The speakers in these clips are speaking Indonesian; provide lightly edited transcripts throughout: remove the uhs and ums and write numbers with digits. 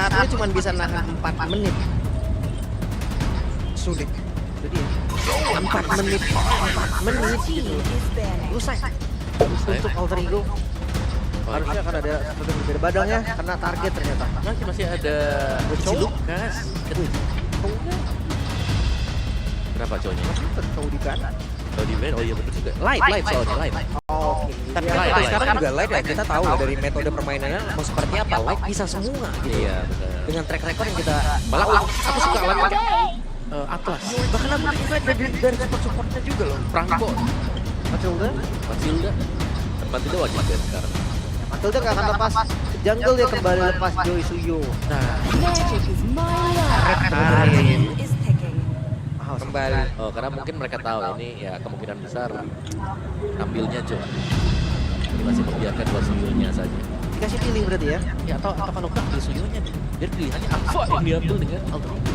satunya cuma bisa nahan 4 menit. Sulit. Jadi 4 menit gitu. Usai. Untuk alter ego. Harusnya kan ada sesuatu yang berbeda badannya karena target ternyata. Masih ada Lukas. Berapa cowoknya? Cowok di kanan. Kalau di band, oh iya betul juga. Light soalnya light. Oke. Tapi Light, kan light. sekarang juga light ya, kita tahu ya dari metode permainannya mau seperti apa. Light bisa semua gitu. Iya benar. Dengan track record yang kita Malah aku suka light pakai Atlas. Bahkan aku invite dari support-supportnya juga loh. Franco, Matilda. Matilda. Tempat itu wajib band sekarang. Matilda gak akan lepas jungle, dia kembali lepas Joy Suyo. Nah, kembali. oh karena mungkin mereka tahu ini ya kemungkinan besar ambilnya Jo. Ini masih membiarkan buat Suyonya saja. Dikasih pilih berarti ya. Ya atau kalau nggak ambil Suyonya nih. Biar pilihannya Alpha yang diambil dengan Alter Ego.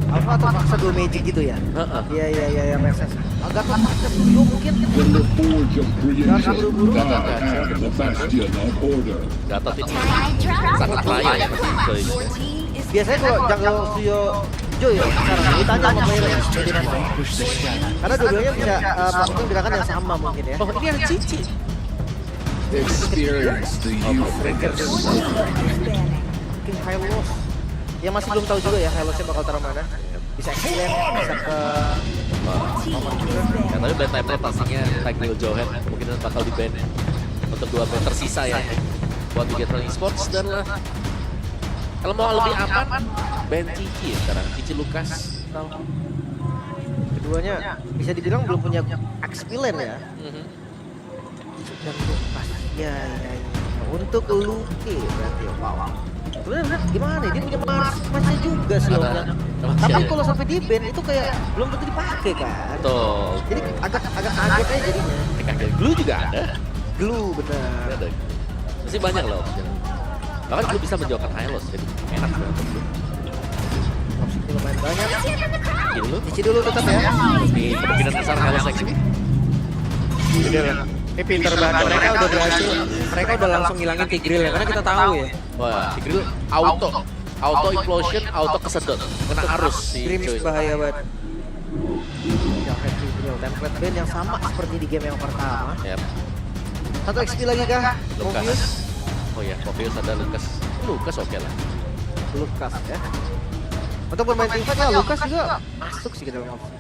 Alpha atau paksa 2 magic gitu ya. Heeh. Iya, make sense. Agak paksa Suyo mungkin. When the forge of creation buru-buru. died after the bastion of order. Gatot ini sangat kaya ya pasti. Biasanya kalau jungle Suyo Joy ya sekarang ditanya sama playernya jadi mana. Karena dua-duanya bisa melakukan gerakan yang sama mungkin ya. Oh ini yang Cici. Experience the youth. Mungkin Hylos. Yang masih belum tahu juga ya Hylosnya bakal taruh mana. Bisa excellent, bisa ke Ya tapi band time pastinya Tigreal Johan mungkin bakal di band untuk 2 band tersisa ya buat Bigetron Esports dan kalau mau lebih aman band Cici ya sekarang Cici Lukas tahu. keduanya bisa dibilang belum punya experience ya. Dan Lukas. Ya. Untuk Luki berarti wow. Sebenarnya gimana ya? Dia punya Marsnya juga sih Ada- Tapi ada- kalau sampai di band itu kayak belum tentu dipakai kan. Tuh, Jadi agak kaget aja jadinya. kaget Glue juga ada. Glue benar. Ada. Masih banyak loh. Bahkan Glue bisa menjauhkan Hylos jadi enak banget. Opsinya lumayan banyak. Cici dulu. Cici dulu tetap ya. Nih kemungkinan besar Hylos XP. Ini pinter banget. Mereka udah berhasil. Mereka udah langsung ngilangin Tigreal ya, karena kita tahu ya. Wah, Tigreal auto implosion, auto kesedot, kena arus si Grims Joy. bahaya banget. Template band yang sama seperti di game yang pertama. Yap. Satu XP lagi kah? Lukas. Mobius. Oh ya, Mobius ada Lukas. Lukas oke lah. Lukas ya. Untuk bermain tim fight ya Lukas juga masuk sih ke dalam opsi.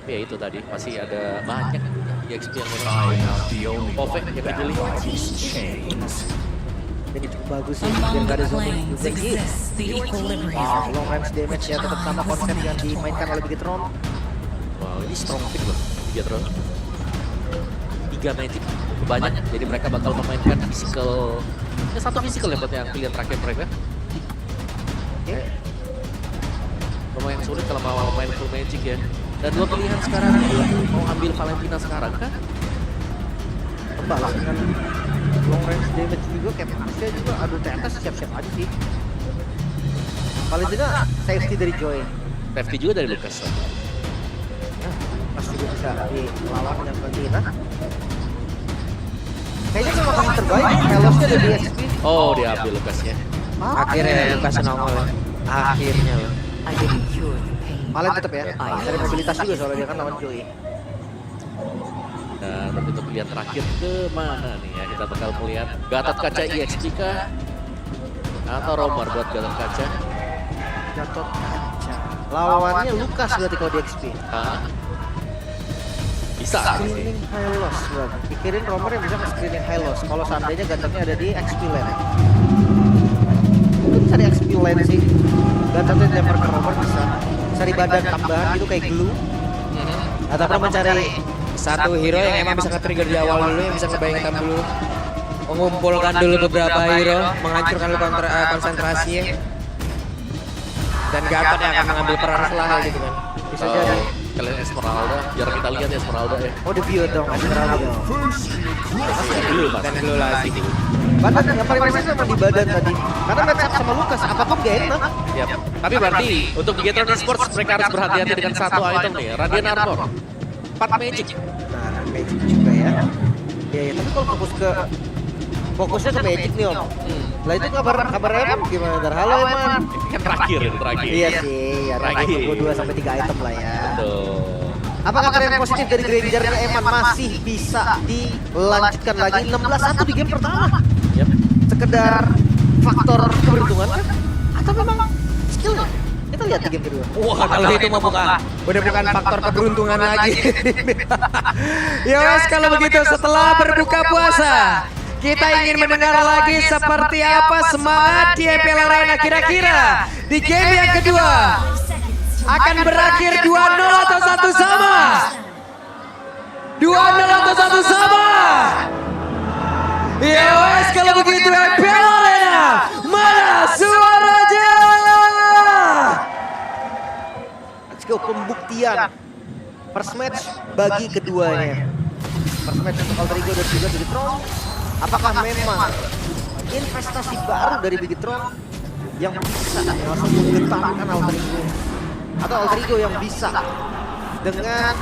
Ya itu tadi masih ada banyak EXP yang memang Pove yang peduli. Jadi cukup bagus sih biar gak ada zombie juga. Wow, long range damage ya tetap sama konsep yang dimainkan oleh Bigetron. Wow, ini strong pick loh Bigetron. 3 magic banyak, jadi mereka bakal memainkan physical. Ya satu physical ya buat yang pilihan terakhir mereka. Oke. Lumayan sulit kalau mau main full magic ya. Dan 2 pilihan sekarang mau ambil Valentina sekarang kan? Balas dengan long range damage juga kayak Marsha juga. Aduh ternyata siap-siap aja sih. Paling tidak safety dari Joy. Safety juga dari Lukas. Nah, Mas juga bisa dilawan dengan Valentina. Kayaknya memang kasus terbaik. Helosnya ada di XP. Oh, dia ambil Lukasnya. Akhirnya Lukas nongol ya. Akhirnya loh. Paling tetap ya. Dari mobilitas juga soalnya dia kan lawan Joy. Dan berbentuk pilihan terakhir ke mana nih ya? Kita bakal melihat Gatot Kaca EXP kah? Atau Romar buat Gatot Kaca? Gatot Kaca. Lawannya Lukas berarti kalau di XP. Hah? Bisa. Screening high loss berarti. Pikirin Romer yang bisa ke screening high loss. Kalau seandainya Gatotnya ada di XP lane. Itu bisa di XP lane sih. Gatotnya dilempar ke Romer bisa. Cari badan tambahan gitu kayak glue. Atau mencari Satu hero yang emang bisa nge-trigger di awal dulu, yang bisa ngebayangkan dulu. Mengumpulkan dulu beberapa hero, menghancurkan dulu konsentrasinya. Dan Gatot yang akan mengambil peran setelah gitu kan. bisa jadi. Kalian Esmeralda, jarang kita lihat Esmeralda ya. Oh debut dong, Esmeralda dong. Dulu mas. Dan dulu lagi. Badan yang paling resisten sama di badan tadi. Karena match up sama Lukas, apapun gak enak. Yap. Tapi berarti untuk Bigetron Esports mereka harus berhati-hati dengan satu item nih, Radiant Armor. 4 magic. Nah, magic juga ya. Ya, tapi kalau fokus fokusnya ke Magic nih Om. Lah itu kabar Eman gimana? Dar? Halo Eman. Kan terakhir itu terakhir. Iya sih, ya Terakhir. tunggu 2 sampai 3 item lah ya. Tuh. Apakah kalian positif dari Granger-nya Eman masih bisa dilanjutkan lagi 16-1 di game pertama? Yap. Sekedar faktor keberuntungan kan? Atau memang skillnya? Kita lihat di game kedua. Wah, kalau itu mah udah bukan faktor keberuntungan lagi. Ya wes, kalau begitu setelah berbuka puasa, kita ingin mendengar lagi seperti apa semangat di MPL Arena kira-kira di game yang kedua akan berakhir 2-0 atau 1 sama? 2-0 atau 1 sama? Ya wes, kalau begitu MPL Arena, mana suaranya? Let's go, pembuktian first match bagi keduanya. First match untuk Alter Ego dan juga Bigetron. Apakah memang investasi baru dari Bigetron yang bisa langsung menggetarkan Alter Ego, atau Alter Ego yang bisa dengan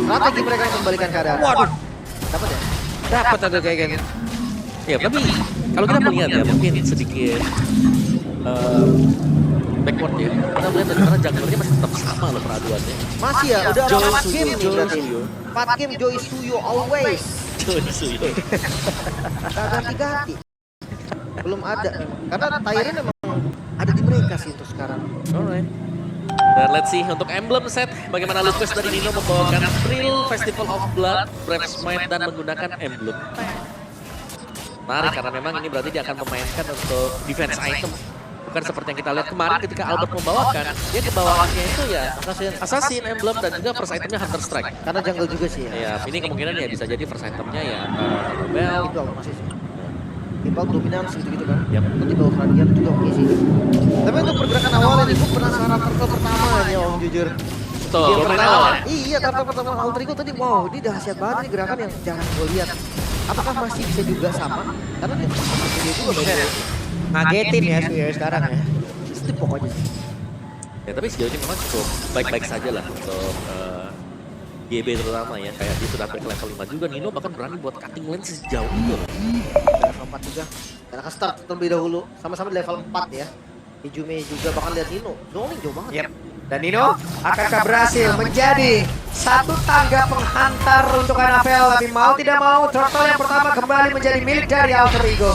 strategi mereka kembalikan keadaan? Waduh, Dapat ya? dapat atau kayak gitu. Ya, tapi kalau kita melihat ya mungkin sedikit backward ya. Kita melihat dari karena junglernya masih tetap sama loh peraduannya. Masih ya, udah Joy 4 game nih Joy berarti. Suyo. 4 game Joy Suyo always. Joy Suyo. Gak ganti-ganti. Belum ada memang. Karena Tyrion memang ada di mereka sih untuk sekarang. Alright. Dan let's see untuk emblem set bagaimana Lucas dari Nino membawakan Thrill Festival of Blood, Brave Smite dan menggunakan emblem. Menarik karena memang ini berarti dia akan memainkan untuk defense item. Bukan seperti yang kita lihat kemarin ketika Albert membawakan, dia kebawaannya itu ya Assassin emblem dan juga first itemnya Hunter Strike. Karena jungle juga sih ya. Ya, ini kemungkinan ya bisa jadi first itemnya ya Bell. Itu masih sih. Timbal dominans gitu-gitu kan. Yap. Nanti bawa Radiant juga oke sih. Tapi untuk pergerakan awal ini gue penasaran turtle pertamanya Om jujur. Tuh, Game pertama. pertama. Iya, turtle pertama Alter Ego tadi wow, ini dahsyat banget nih gerakan yang jangan gue lihat. Apakah masih bisa juga sama? Karena dia juga banyak. Ngagetin ya Suyo sekarang ya. Itu pokoknya sih. Ya tapi sejauh ini memang cukup baik-baik saja lah untuk GB terutama ya. Kayak dia sudah sampai ke level 5 juga. Nino bahkan berani buat cutting lane sejauh itu loh. Level 4 juga. Karena ke start terlebih dahulu. Sama-sama di level 4 ya. Ijume juga bahkan lihat Nino. Zoning jauh banget. Yep. Dan Nino akankah berhasil menjadi satu tangga penghantar untuk NFL, tapi mau tidak mau turtle yang pertama kembali menjadi milik dari Alter Ego.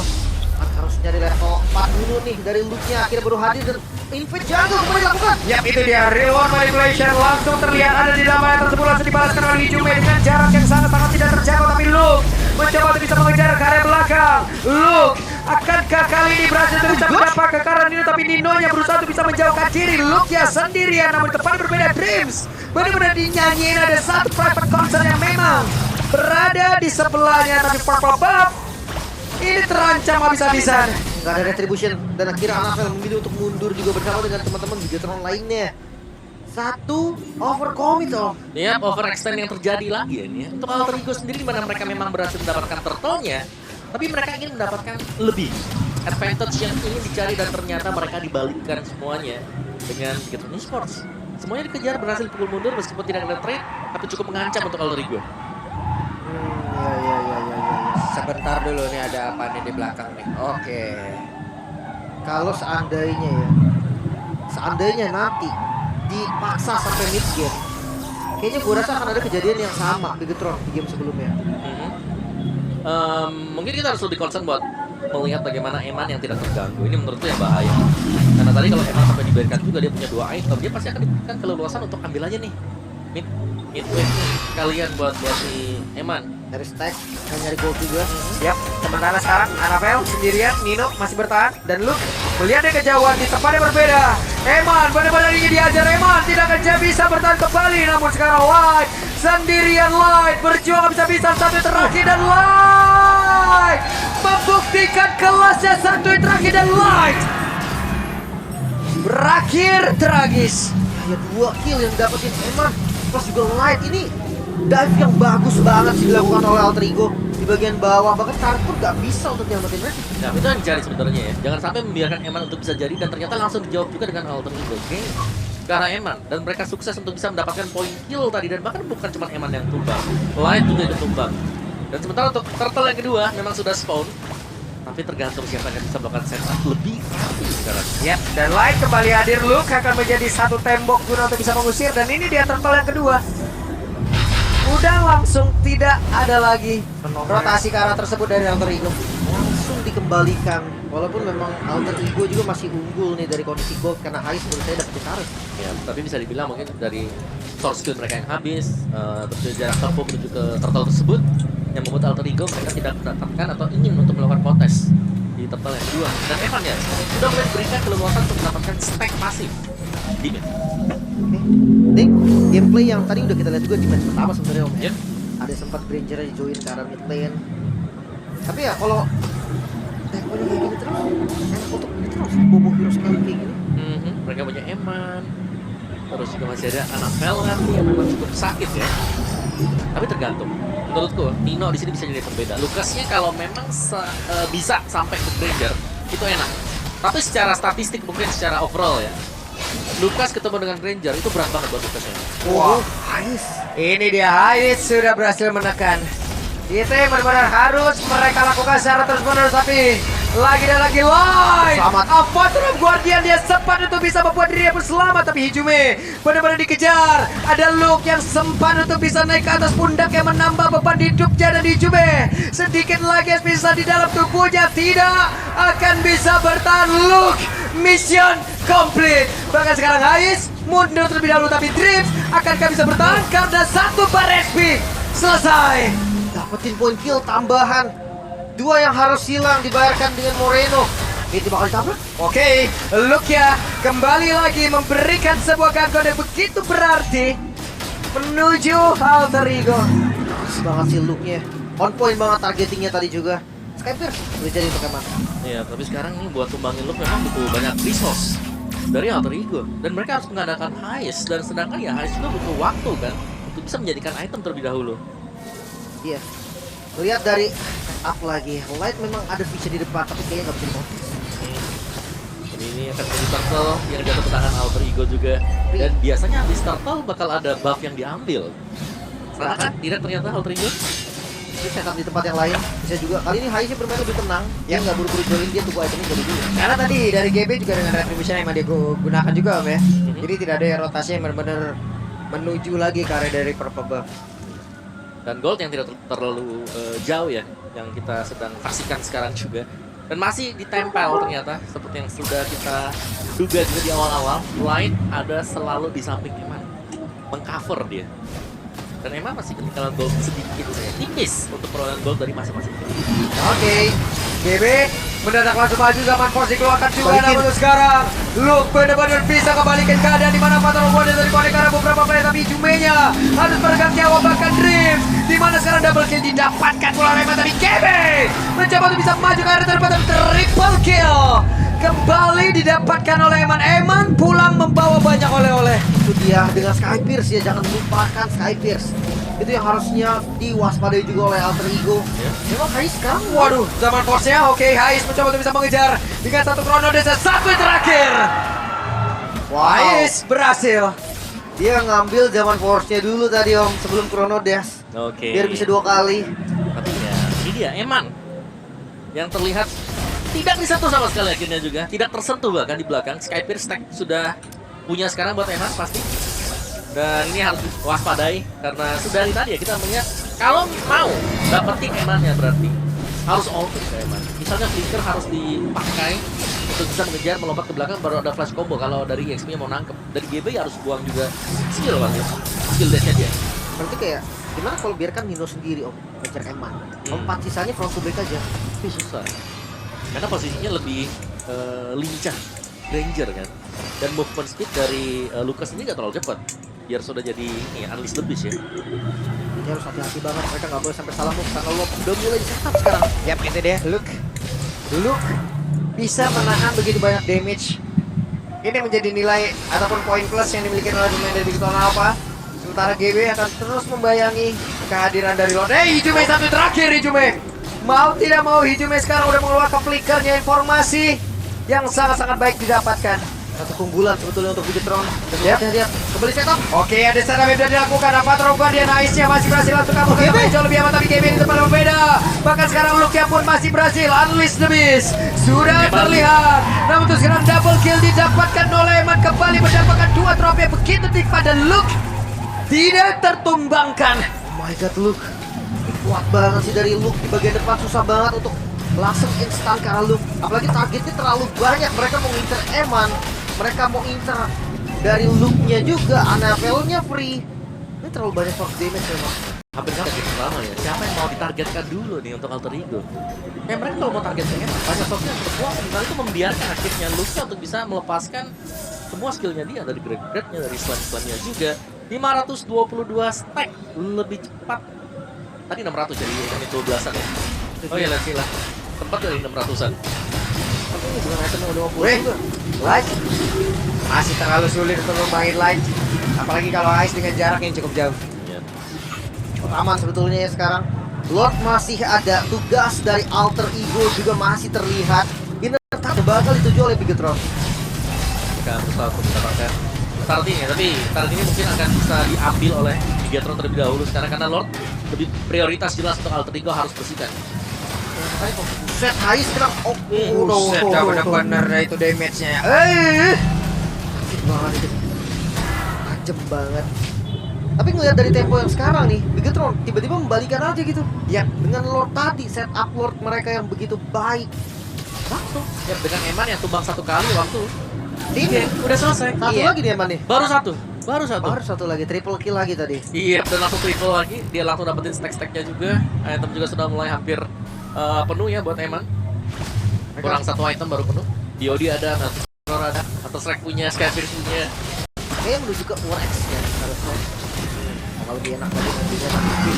Harus nyari level 4 dulu nih dari lootnya. Akhirnya baru hadir dan invade jungle kembali dilakukan. Yap, itu dia real one manipulation langsung terlihat ada di dalam layar tersebut, langsung dibalaskan oleh Ijume dengan jarak yang sangat-sangat tidak terjangkau, tapi Luke mencoba untuk bisa mengejar ke area belakang. Luke akankah kali ini berhasil untuk bisa mendapat kekaran Nino, tapi Nino-nya berusaha untuk bisa menjauhkan diri. Luke ya sendirian, namun tepat berbeda. Dreams benar-benar dinyanyiin, ada satu private concert yang memang berada di sebelahnya, tapi Purple Buff ini terancam habis-habisan. Nggak ada retribution dan akhirnya Anafel memilih untuk mundur juga bersama dengan teman-teman Bigetron lainnya. Satu overcommit Om. Ya, overextend yang terjadi lagi ya ini ya. Untuk Alter Ego sendiri di mana mereka memang berhasil mendapatkan turtle-nya, tapi mereka ingin mendapatkan lebih advantage yang ingin dicari dan ternyata mereka dibalikkan semuanya dengan Bigetron Esports. Semuanya dikejar, berhasil pukul mundur meskipun tidak ada trade, tapi cukup mengancam untuk Alter Ego. Iya. Sebentar dulu nih, ada apa nih di belakang nih. Oke. Kalau seandainya nanti dipaksa sampai mid game, kayaknya gue rasa akan ada kejadian yang sama Bigetron di game sebelumnya. Mungkin kita harus lebih concern buat melihat bagaimana Eman yang tidak terganggu. Ini menurutku yang bahaya. Karena tadi kalau Eman sampai diberikan juga dia punya 2 item, dia pasti akan diberikan keleluasan untuk ambil aja nih mid wave kalian buat si Eman. Dari stack, nyari gold juga. Yap, sementara sekarang Anafel sendirian, Nino masih bertahan, dan Luke melihat dia kejauhan di tempat yang berbeda. Eman benar-benar ingin diajar, Eman tidak akan bisa bertahan kembali, namun sekarang Light sendirian, Light berjuang bisa-bisa satu terakhir, dan Light membuktikan kelasnya satu terakhir, dan Light berakhir tragis. Ya 2 kill yang dapetin Eman, plus juga Light ini dive yang bagus banget sih dilakukan oleh Alter Ego di bagian bawah, bahkan Tarik pun gak bisa untuk nyelamatin mereka. Nah, itu yang dicari sebenarnya ya. Jangan sampai membiarkan Eman untuk bisa jadi dan ternyata langsung dijawab juga dengan Alter Ego. Oke. Karena Eman dan mereka sukses untuk bisa mendapatkan poin kill tadi, dan bahkan bukan cuma Eman yang tumbang, Light juga ikut tumbang. Dan sementara untuk turtle yang kedua memang sudah spawn Tapi tergantung siapa yang bisa melakukan setup lebih rapi sekarang. Yap, dan Light kembali hadir. Luke akan menjadi satu tembok guna untuk bisa mengusir. Dan ini dia turtle yang kedua. Udah langsung tidak ada lagi rotasi ke arah tersebut dari Alter Ego. Langsung dikembalikan. Walaupun memang Alter Ego juga masih unggul nih dari kondisi gold karena Hais menurut saya dapat ditarik. Ya, tapi bisa dibilang mungkin dari source skill mereka yang habis, terus jarak tempuh menuju ke turtle tersebut yang membuat Alter Ego mereka tidak mendapatkan atau ingin untuk melakukan kontes di turtle yang kedua. Dan Evan ya, sudah mulai diberikan keleluasan untuk mendapatkan stack pasif di mid. Ini gameplay yang tadi udah kita lihat juga di match pertama sebenarnya Om. Yep. Ada sempat Granger join ke arah mid lane. Tapi ya kalau temponya kayak gini terus, enak untuk ini terus bobo hero sekali kayak gini. Mereka punya Eman, terus juga masih ada anak Velhan yang memang cukup sakit ya. Tapi tergantung. Menurutku Nino di sini bisa jadi pembeda. Lucasnya kalau memang bisa sampai ke Granger itu enak. Tapi secara statistik mungkin secara overall ya, Lucas ketemu dengan Granger itu berat banget buat Lucasnya. Wah, Hais. ini dia Hais sudah berhasil menekan. Itu yang benar-benar harus mereka lakukan secara terus-menerus, tapi lagi dan lagi Light. Selamat. Avatar of Guardian dia sempat untuk bisa membuat dirinya berselamat, tapi Hijume benar-benar dikejar. Ada Luke yang sempat untuk bisa naik ke atas pundak yang menambah beban hidupnya, dan Hijume sedikit lagi bisa di dalam tubuhnya tidak akan bisa bertahan. Luke mission complete. Bahkan sekarang Hais mundur terlebih dahulu, tapi Drift akankah bisa bertahan karena satu bar SP selesai. Dapetin poin kill tambahan. Dua yang harus hilang dibayarkan dengan Moreno. Ini bakal ditabrak. Oke, Luke kembali lagi memberikan sebuah gangguan yang begitu berarti menuju Alter Ego. Pas banget sih look-nya. On point banget targetingnya tadi juga. Skypierce udah jadi untuk Eman. Iya, tapi sekarang ini buat tumbangin Luke memang butuh banyak resource dari Alter Ego. Dan mereka harus mengadakan Hais, dan sedangkan ya Hais juga butuh waktu kan untuk bisa menjadikan item terlebih dahulu. Iya. Lihat dari up lagi. Light memang ada visi di depan tapi kayaknya nggak bisa dimotis. Jadi ini akan menjadi turtle yang jatuh ke tangan Alter Ego juga. Dan biasanya habis turtle bakal ada buff yang diambil. Karena kan tidak ternyata Alter Ego. Ini setup di tempat yang lain bisa juga. Kali ini Haisnya bermain lebih tenang. Dia nggak buru-buru join, dia tunggu itemnya jadi dulu. Karena tadi dari GB juga dengan retribution yang dia gunakan juga Om ya. Jadi tidak ada rotasi yang benar-benar menuju lagi ke arah dari purple buff. Dan gold yang tidak terlalu jauh ya, yang kita sedang saksikan sekarang juga. Dan masih ditempel ternyata, seperti yang sudah kita duga juga di awal-awal. Light ada selalu di samping Eman, mengcover dia. Dan Eman masih ketinggalan gold sedikit saja, tipis untuk perolehan gold dari masing-masing tim. Oke, GB mendadak langsung maju, zaman force dikeluarkan juga. Balikin. Namun sekarang Luke benar-benar bisa kembalikan keadaan di mana Avatar of Guardian dari konek karena beberapa player, tapi Hijume-nya harus meregang nyawa, bahkan Drift di mana sekarang double kill didapatkan oleh Eman, tapi GB mencoba untuk bisa maju ke arah terdepan, triple kill kembali didapatkan oleh Eman. Eman pulang membawa banyak oleh-oleh. Itu dia dengan Skypierce ya, jangan lupakan Skypierce. Itu yang harusnya diwaspadai juga oleh Alter Ego. Memang Hais sekarang Waduh, zaman force-nya. Oke, Hais mencoba untuk bisa mengejar dengan satu chrono desa, satu yang terakhir. Hais berhasil. Dia ngambil zaman force-nya dulu tadi Om sebelum Chrono Dash. Oke. Biar bisa 2 kali. Tapi ya, ini dia Eman yang terlihat tidak disentuh sama sekali akhirnya juga, tidak tersentuh bahkan di belakang. Skypierce stack sudah punya sekarang buat Eman pasti. Dan ini harus waspadai karena sudah dari tadi ya kita melihat kalau mau dapetin Eman-nya berarti harus all in ke Eman. Misalnya flicker harus dipakai untuk bisa mengejar, melompat ke belakang, baru ada flash combo kalau dari EXP-nya mau nangkep. Dari GB harus buang juga skill banget, skill dash-nya dia. Berarti kayak gimana kalau biarkan Nino sendiri Om ngejar Eman. Om 4 sisanya front to back aja. Tapi susah karena posisinya lebih lincah Granger kan, dan movement speed dari Lucas ini nggak terlalu cepat biar sudah jadi ini unleash the beast ya. Jadi harus hati-hati banget, mereka nggak boleh sampai salah move karena lo udah mulai setup sekarang. Yap, itu dia. Luke bisa menahan begitu banyak damage. Ini menjadi nilai ataupun poin plus yang dimiliki oleh pemain dari Victor Alpha. Sementara GB akan terus membayangi kehadiran dari Lord. Hijume satu terakhir, Hijume. Mau tidak mau Hijume sekarang udah mengeluarkan flickernya, informasi yang sangat-sangat baik didapatkan. Satu keunggulan sebetulnya untuk Bigetron. Yap. Lihat, kembali setup. Oke, ada setup yang sudah dilakukan. Apa terobat dia nice-nya masih berhasil untuk kabur ke GB. jauh lebih aman, tapi GB di depan berbeda. Bahkan sekarang Luke pun masih berhasil unleash the beast. Sudah terlihat. Namun untuk sekarang double kill didapatkan oleh Eman, kembali mendapatkan 2 trofi begitu tinggi dan Luke tidak tertumbangkan. Oh my god, Luke. Ini kuat banget sih dari Luke di bagian depan, susah banget untuk langsung instan ke arah Luke. Apalagi targetnya terlalu banyak. Mereka mau ngincer Eman, mereka mau ngincer dari Luke-nya juga, Annabelle-nya free. Ini terlalu banyak force damage memang. Hampir sama kayak pertama ya. Siapa yang mau ditargetkan dulu nih untuk alter ego? Mereka kalau mau targetnya Eman, banyak shotnya berpuas. Sebenarnya itu membiarkan akhirnya Luke-nya untuk bisa melepaskan semua skillnya dia, dari grade-grade-nya, dari slam-slamnya juga. 522 stack lebih cepat. Tadi 600 jadi ini 12-an ya. Oh iya, let's see lah. Tempat dari 600-an. Tapi ini bukan item yang udah mau Weh, juga. Light masih terlalu sulit untuk membangkit Light. Apalagi kalau Ice dengan jarak yang cukup jauh. Ya. Aman sebetulnya ya sekarang. Lord masih ada, tugas dari alter ego juga masih terlihat. Inner Tap bakal dituju oleh Bigetron. Mereka berusaha untuk mendapatkan start ini, tapi start ini mungkin akan bisa diambil oleh Bigetron terlebih dahulu sekarang karena Lord lebih prioritas jelas untuk alter ego harus bersihkan. Set high sekarang. Oh, Buset, dah benar-benar itu damage-nya. Tajam banget itu. Tajam banget. Tapi ngelihat dari tempo yang sekarang nih, Bigetron tiba-tiba membalikan aja gitu. Ya, Dengan Lord tadi, setup Lord mereka yang begitu baik. Waktu ya dengan Eman yang tumbang 1 kali waktu. Ini Udah selesai. satu Iya. lagi nih Eman nih. Baru satu. Baru Satu lagi, triple kill lagi tadi. Iya, dan langsung triple lagi. Dia langsung dapetin stack-stacknya juga. Item juga sudah mulai hampir penuh ya buat Eman. Kurang 1 item baru penuh. Diodi ada, Natus ada, atau Shrek punya, Skyfish punya. Kayaknya menuju ke Urex ya harusnya. Bakal lebih enak lagi nantinya.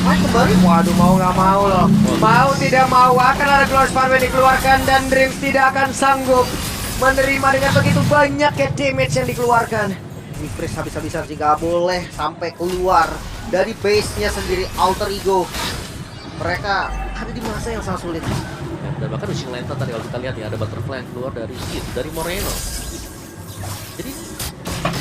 Oh, kembali. waduh, mau nggak mau loh. Mau tidak mau akan ada Glorious Farewell dikeluarkan dan Dreams tidak akan sanggup menerima dengan begitu banyak ya damage yang dikeluarkan. Refresh habis-habisan sih, nggak boleh sampai keluar dari base-nya sendiri alter ego. Mereka ada di masa yang sangat sulit. Ya, dan bahkan Wishing Lantern tadi kalau kita lihat ya, ada Butterfly yang keluar dari Hit, dari Moreno. Jadi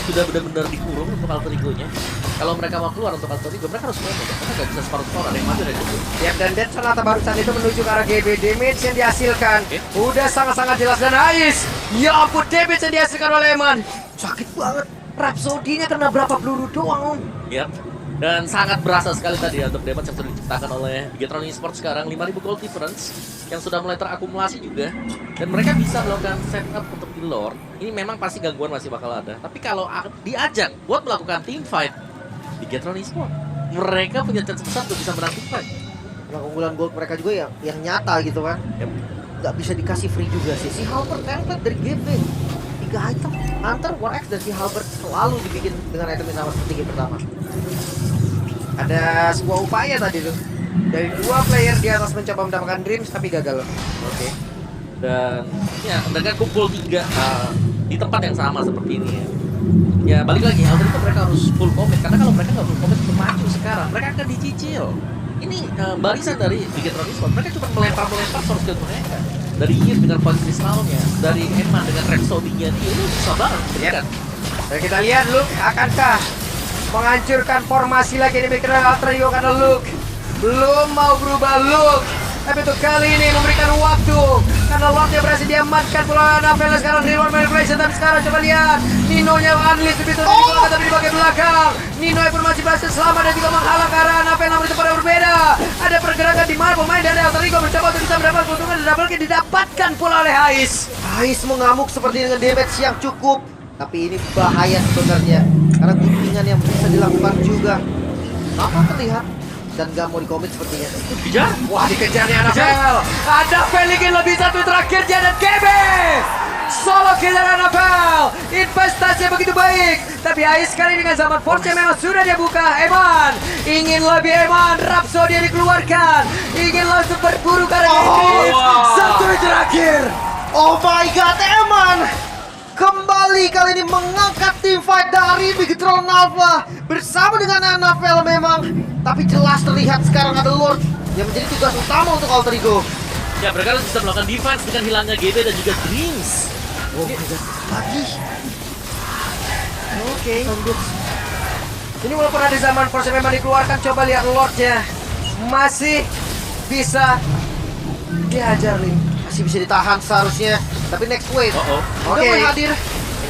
sudah benar-benar dikurung untuk alter ego-nya. Kalau mereka mau keluar untuk alter ego, mereka harus main. Mereka nggak bisa separuh-separuh, ada yang maju, ada yang mundur. Ya, dan Dead Sonata barusan itu menuju ke arah GB. Damage yang dihasilkan udah sangat-sangat jelas. Dan Ais, ya ampun, damage yang dihasilkan oleh Eman. Sakit banget. Rhapsody-nya kena berapa peluru doang, Om? Ya. Dan sangat berasa sekali tadi ya untuk damage yang sudah diciptakan oleh Bigetron Esports sekarang. 5.000 gold difference yang sudah mulai terakumulasi juga. Dan mereka bisa melakukan setup untuk di lore. Ini memang pasti gangguan masih bakal ada. Tapi kalau diajak buat melakukan team fight, Bigetron Esports, mereka punya chance besar untuk bisa menang team fight. Nah, keunggulan gold mereka juga yang nyata gitu kan. Yep. Nggak bisa dikasih free juga sih. Si Halberd template dari GB. 3 item. Hunter, War X, dan si Halberd selalu dibikin dengan item yang sama seperti game pertama. Ada sebuah upaya tadi tuh dari 2 player di atas mencoba mendapatkan Dreams tapi gagal. Oke. Dan ya mereka kumpul 3 di tempat yang sama seperti ini ya. Ya balik lagi, alter itu mereka harus full commit karena kalau mereka nggak full commit untuk maju sekarang, mereka akan dicicil. Ini barisan dari Bigetron Esports, mereka cuma melempar source skill mereka. Dari Yir dengan point kristalnya, dari Eman dengan Rhapsody-nya dia, itu susah banget. Yep. Dan kita lihat Luke akankah menghancurkan formasi lagi di Bigetron Alter Ego karena Luke belum mau berubah Luke. Tapi untuk kali ini memberikan waktu karena Lordnya berhasil diamankan pula Annabelle sekarang di luar manipulation. Tapi sekarang coba lihat Nino-nya unleash begitu tapi di bagian belakang Nino pun masih berhasil selamat dan juga menghalang ke arah Annabelle, namun itu pada berbeda. Ada pergerakan di mana pemain dari Alter Ego mencoba untuk bisa mendapatkan keuntungan dan double kill didapatkan pula oleh Ais. Ais mengamuk seperti dengan damage yang cukup. Tapi ini bahaya sebenarnya karena guntingan yang bisa dilakukan juga. Apa terlihat dan gak mau dikomit sepertinya. Kejar. Wah, dikejarnya Annabelle. Annabelle ingin lebih satu terakhirnya dan KB solo kill dari Annabelle. Investasinya begitu baik. Tapi Ais kali dengan zaman force memang sudah dia buka. Eman ingin lebih, Eman Rhapsody dikeluarkan. Ingin langsung berburu karena ini satu terakhir. Oh my god, Eman kembali kali ini mengangkat tim fight dari Bigetron Alpha bersama dengan Annabelle memang. Tapi jelas terlihat sekarang ada Lord yang menjadi tugas utama untuk alter ego. Ya mereka harus bisa melakukan defense dengan hilangnya GB dan juga Dreams. Oh my god, lagi Oke. Ini walaupun ada zaman proses memang dikeluarkan, coba lihat Lordnya masih bisa dihajar Lim. Masih bisa ditahan seharusnya. Tapi next wave. Oke. Udah mulai hadir.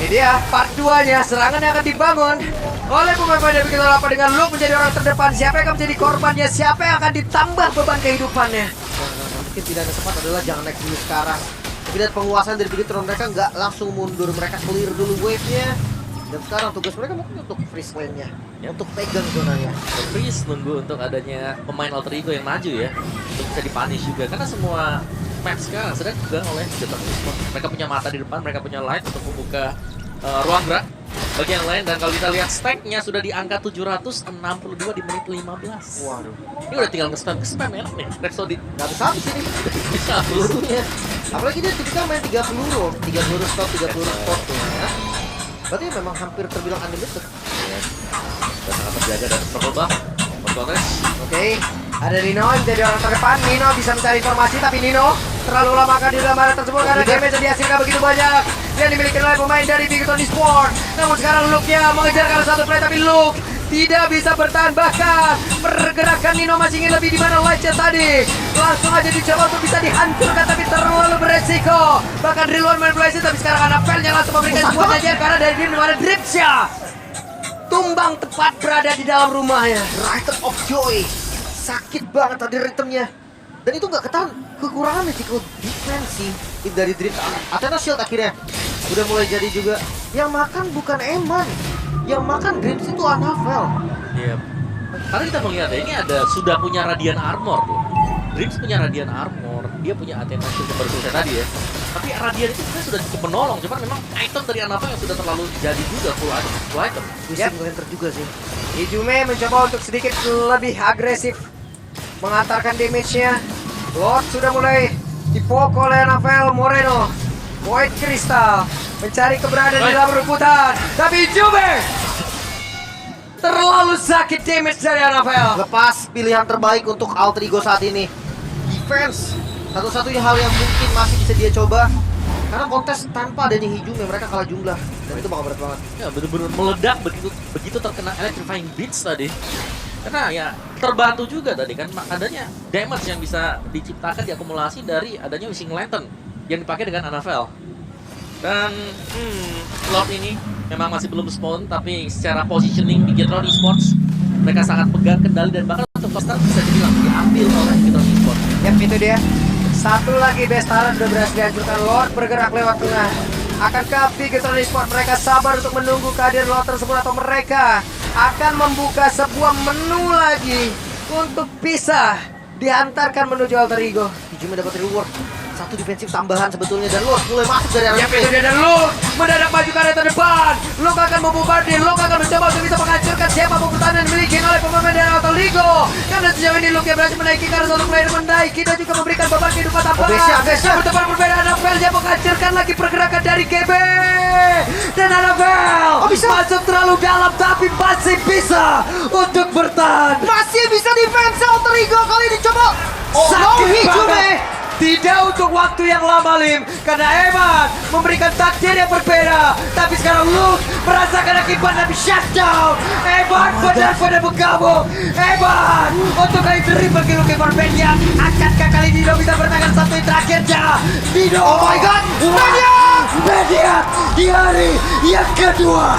Ini dia part 2-nya, serangan yang akan dibangun oleh pemain-pemain dari Begitu Rapat dengan Luke menjadi orang terdepan. Siapa yang akan menjadi korbannya? Siapa yang akan ditambah beban kehidupannya? Mungkin tidak ada sempat adalah jangan naik dulu sekarang. Tapi lihat penguasaan dari Bigetron, mereka nggak langsung mundur, mereka clear dulu wave-nya. Dan sekarang tugas mereka mungkin untuk freeze lane-nya, untuk pegang zonanya. Freeze nunggu untuk adanya pemain alter ego yang maju ya, untuk bisa dipunish juga. Karena semua map sekarang sedang dipegang oleh Bigetron Esports. Mereka punya mata di depan, mereka punya light untuk membuka ruang gerak bagi yang lain. Dan kalau kita lihat stack-nya sudah di angka 762 di menit 15. Waduh, Ini udah tinggal nge-spam ya nih, Rhapsody. nggak bisa habis ini Bisa habis. pelurunya. Apalagi dia tipikal main 3 peluru, 3 peluru stop, 3 peluru spot tuh. Ya. Berarti memang hampir terbilang unlimited. Dan sangat terjaga dan berubah. Berkontes. Oke, ada Nino yang jadi orang terdepan. Nino bisa mencari informasi, tapi Nino terlalu lama di dalam area tersebut karena damage yang dihasilkan begitu banyak yang dimiliki oleh pemain dari Bigetron Esports. Namun sekarang Luke-nya mengejar karena satu play, tapi Luke tidak bisa bertahan. Bahkan pergerakan Nino masih ingin lebih di mana Lightnya tadi. Langsung aja dicoba untuk bisa dihancurkan, tapi terlalu beresiko. Bahkan Rilwan manipulasi, tapi sekarang Annabelle-nya langsung memberikan sebuah janjian karena dari di mana Dripsya tumbang tepat berada di dalam rumahnya. Rhythm of Joy, sakit banget tadi ritmenya. Dan itu nggak ketahan, kekurangan Mythical Defense sih dari Drift. Athena Shield akhirnya udah mulai jadi juga. Yang makan bukan Eman, yang makan Drift itu Annabelle. Iya. Karena kita melihat ya, ini ada sudah punya Radiant Armor tuh. Dreams punya Radiant Armor, dia punya Athena Shield yang baru selesai tadi ya. Tapi Radiant itu sebenarnya sudah cukup menolong, cuman memang item dari Annabelle yang sudah terlalu jadi juga full item. Twisting Lantern juga sih. Ijume mencoba untuk sedikit lebih agresif mengantarkan damage-nya. Lord sudah mulai dipokok oleh Annabelle Moreno. Void Crystal mencari keberadaan di dalam rebutan, tapi Ijume terlalu sakit damage dari Annabelle. Lepas pilihan terbaik untuk alter ego saat ini. Defense, satu-satunya hal yang mungkin masih bisa dia coba. Karena kontes tanpa adanya Hijume mereka kalah jumlah. Dan itu bakal berat banget. Ya benar-benar meledak begitu terkena electrifying beats tadi. Karena ya terbantu juga tadi kan adanya damage yang bisa diciptakan diakumulasi dari adanya Wishing Lantern yang dipakai dengan Annabelle. Dan Lord ini memang masih belum spawn, tapi secara positioning Bigetron Esports mereka sangat pegang kendali dan bahkan untuk Costa bisa dibilang diambil oleh Bigetron Esports. Yap, itu dia. Satu lagi Bestara sudah berhasil dihancurkan. Lord bergerak lewat tengah. Akankah Bigetron Esports mereka sabar untuk menunggu kehadiran Lord tersebut, atau mereka akan membuka sebuah menu lagi untuk bisa diantarkan menuju alter ego? Hijume dapat reward. Satu defensif tambahan sebetulnya, dan Lord mulai masuk dari area Yap, itu dia, dan Luke mendadak maju ke area terdepan. Luke akan membombardir, Luke akan mencoba untuk bisa menghancurkan siapapun pertahanan yang dimiliki oleh pemain dari alter ego. Karena sejauh ini Luke yang berhasil menaiki karena satu player menaiki dan juga memberikan beban kehidupan tambahan. Obesnya. Namun tempat berbeda, Annabelle yang menghancurkan lagi pergerakan dari GB. Dan Annabelle masuk terlalu dalam, tapi masih bisa untuk bertahan. Masih bisa defense alter ego kali ini coba. Oh no, Sakit Hijume. banget. Tidak untuk waktu yang lama, Lim, karena Eman memberikan takdir yang berbeda. Tapi sekarang Luke merasakan akibat dari shutdown. Eman benar-benar bergabung. Eman untuk kali terakhir bagi Luke Eman yang akankah kali ini Dino bisa bertahan satu yang terakhirnya? Dino, Oh my God, media di hari yang kedua.